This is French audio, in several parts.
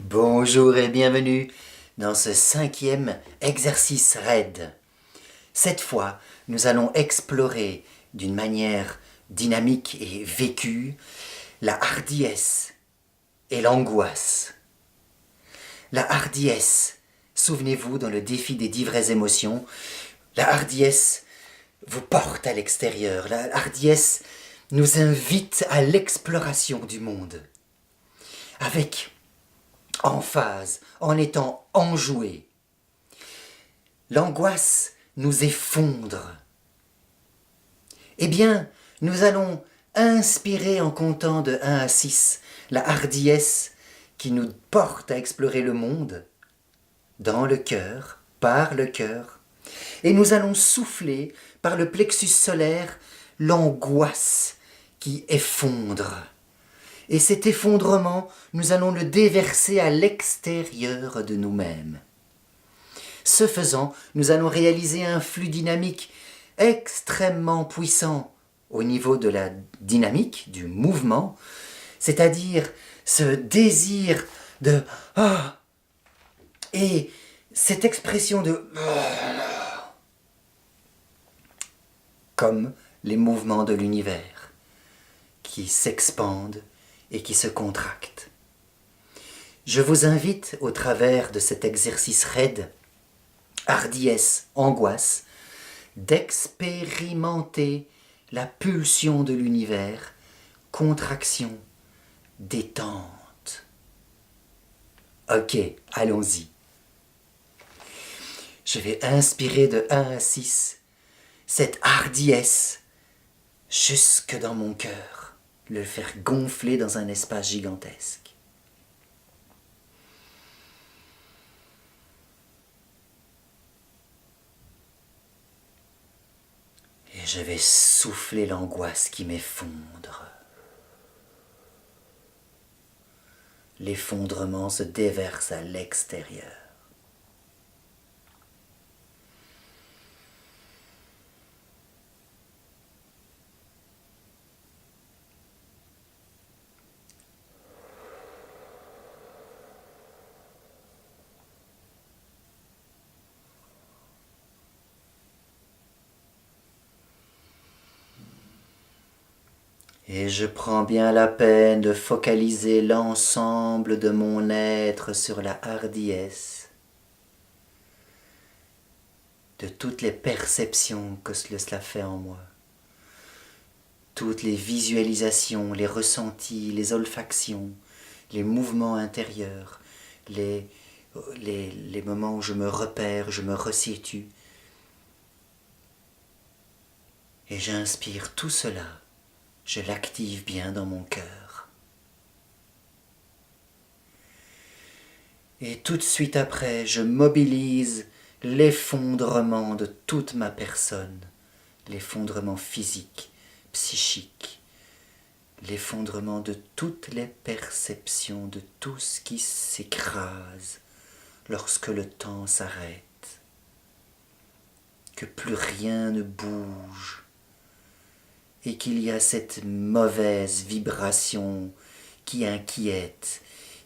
Bonjour et bienvenue dans ce 5e exercice RAID. Cette fois, nous allons explorer d'une manière dynamique et vécue la hardiesse et l'angoisse. La hardiesse, souvenez-vous dans le défi des 10 vraies émotions, la hardiesse vous porte à l'extérieur, la hardiesse nous invite à l'exploration du monde. Avec emphase, en étant enjoué. L'angoisse nous effondre. Eh bien, nous allons inspirer en comptant de 1 à 6 la hardiesse qui nous porte à explorer le monde, dans le cœur, par le cœur, et nous allons souffler par le plexus solaire l'angoisse qui effondre. Et cet effondrement, nous allons le déverser à l'extérieur de nous-mêmes. Ce faisant, nous allons réaliser un flux dynamique extrêmement puissant au niveau de la dynamique, du mouvement, c'est-à-dire ce désir de « ah » et cette expression de « comme les mouvements de l'univers qui s'expandent et qui se contractent. Je vous invite, au travers de cet exercice RAID, hardiesse, angoisse, d'expérimenter la pulsion de l'univers, contraction, détente. Ok, allons-y. Je vais inspirer de 1 à 6 cette hardiesse jusque dans mon cœur. Le faire gonfler dans un espace gigantesque. Et je vais souffler l'angoisse qui m'effondre. L'effondrement se déverse à l'extérieur. Et je prends bien la peine de focaliser l'ensemble de mon être sur la hardiesse, de toutes les perceptions que cela fait en moi, toutes les visualisations, les ressentis, les olfactions, les mouvements intérieurs, les moments où je me repère, je me resitue. Et j'inspire tout cela. Je l'active bien dans mon cœur. Et tout de suite après, je mobilise l'effondrement de toute ma personne, l'effondrement physique, psychique, l'effondrement de toutes les perceptions, de tout ce qui s'écrase lorsque le temps s'arrête, que plus rien ne bouge, et qu'il y a cette mauvaise vibration qui inquiète,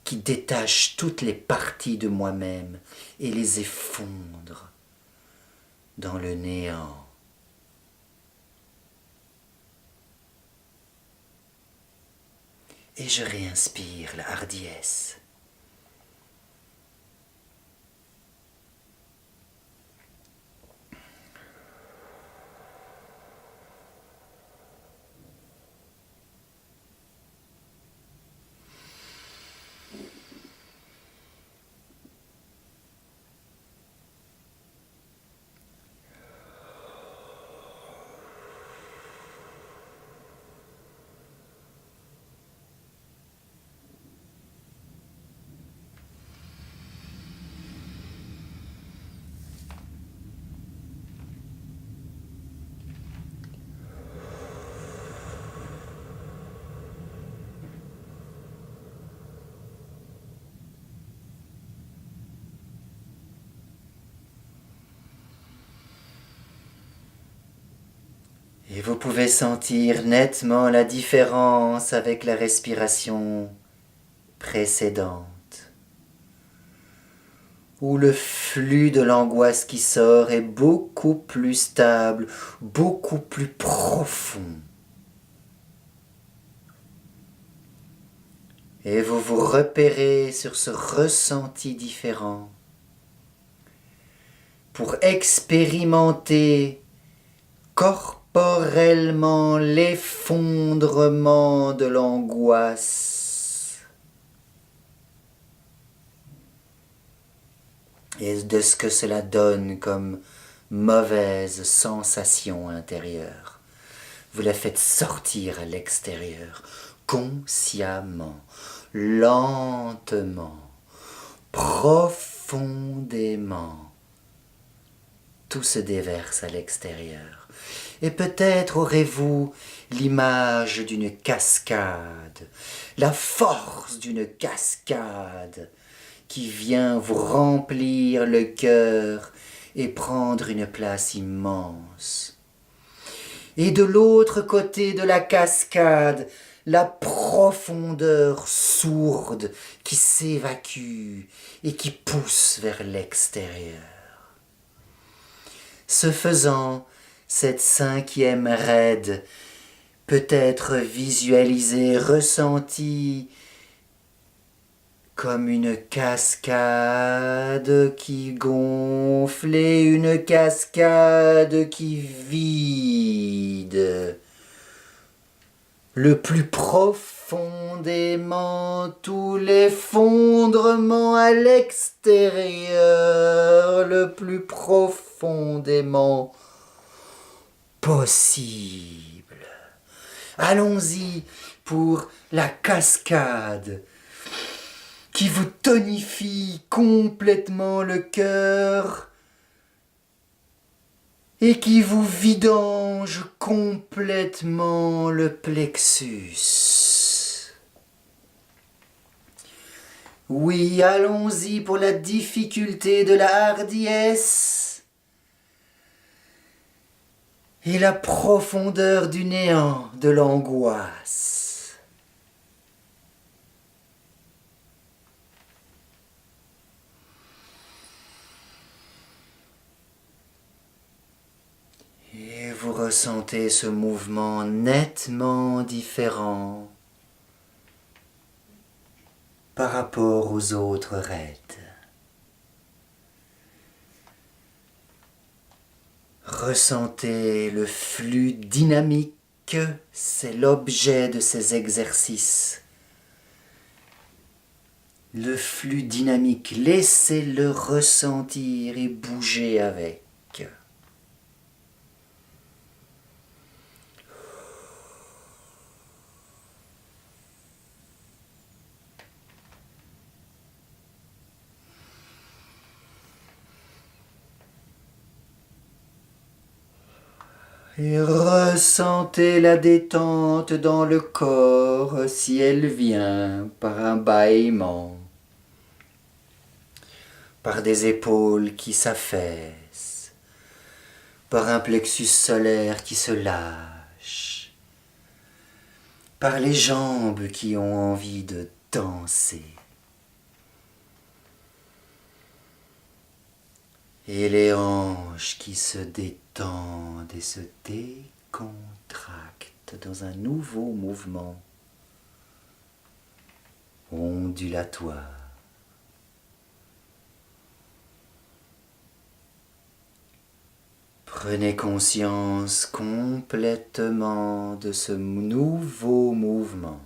qui détache toutes les parties de moi-même et les effondre dans le néant. Et je réinspire la hardiesse. Et vous pouvez sentir nettement la différence avec la respiration précédente. où le flux de l'angoisse qui sort est beaucoup plus stable, beaucoup plus profond. Et vous vous repérez sur ce ressenti différent pour expérimenter corporellement l'effondrement de l'angoisse et de ce que cela donne comme mauvaise sensation intérieure. Vous la faites sortir à l'extérieur, consciemment, lentement, profondément. Tout se déverse à l'extérieur. Et peut-être aurez-vous l'image d'une cascade, la force d'une cascade qui vient vous remplir le cœur et prendre une place immense. Et de l'autre côté de la cascade, la profondeur sourde qui s'évacue et qui pousse vers l'extérieur. Ce faisant, cette cinquième raide peut être visualisée, ressentie comme une cascade qui gonfle et une cascade qui vide. Le plus profondément, tout l'effondrement à l'extérieur, le plus profondément possible. Allons-y pour la cascade qui vous tonifie complètement le cœur et qui vous vidange complètement le plexus. Oui, allons-y pour la difficulté de la hardiesse et la profondeur du néant de l'angoisse. Et vous ressentez ce mouvement nettement différent par rapport aux autres raids. Ressentez le flux dynamique, c'est l'objet de ces exercices. Le flux dynamique, laissez-le ressentir et bouger avec. Et ressentez la détente dans le corps si elle vient par un bâillement, par des épaules qui s'affaissent, par un plexus solaire qui se lâche, par les jambes qui ont envie de danser. Et les hanches qui se détendent et se décontractent dans un nouveau mouvement ondulatoire. Prenez conscience complètement de ce nouveau mouvement.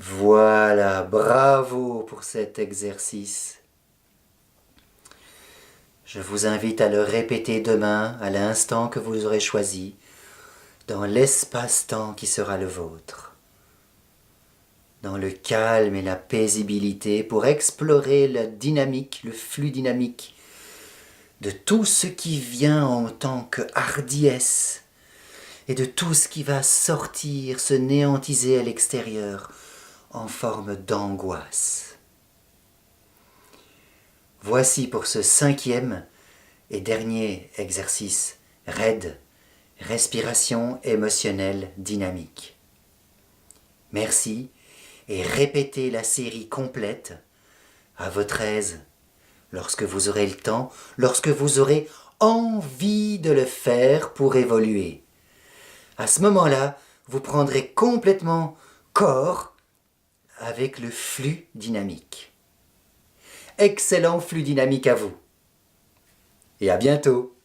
Voilà, bravo pour cet exercice. Je vous invite à le répéter demain, à l'instant que vous aurez choisi, dans l'espace-temps qui sera le vôtre, dans le calme et la paisibilité, pour explorer la dynamique, le flux dynamique de tout ce qui vient en tant que hardiesse et de tout ce qui va sortir, se néantiser à l'extérieur en forme d'angoisse. Voici pour ce 5e et dernier exercice RAID, respiration émotionnelle dynamique. Merci et répétez la série complète à votre aise, lorsque vous aurez le temps, lorsque vous aurez envie de le faire pour évoluer. À ce moment-là, vous prendrez complètement corps avec le flux dynamique. Excellent flux dynamique à vous. Et à bientôt.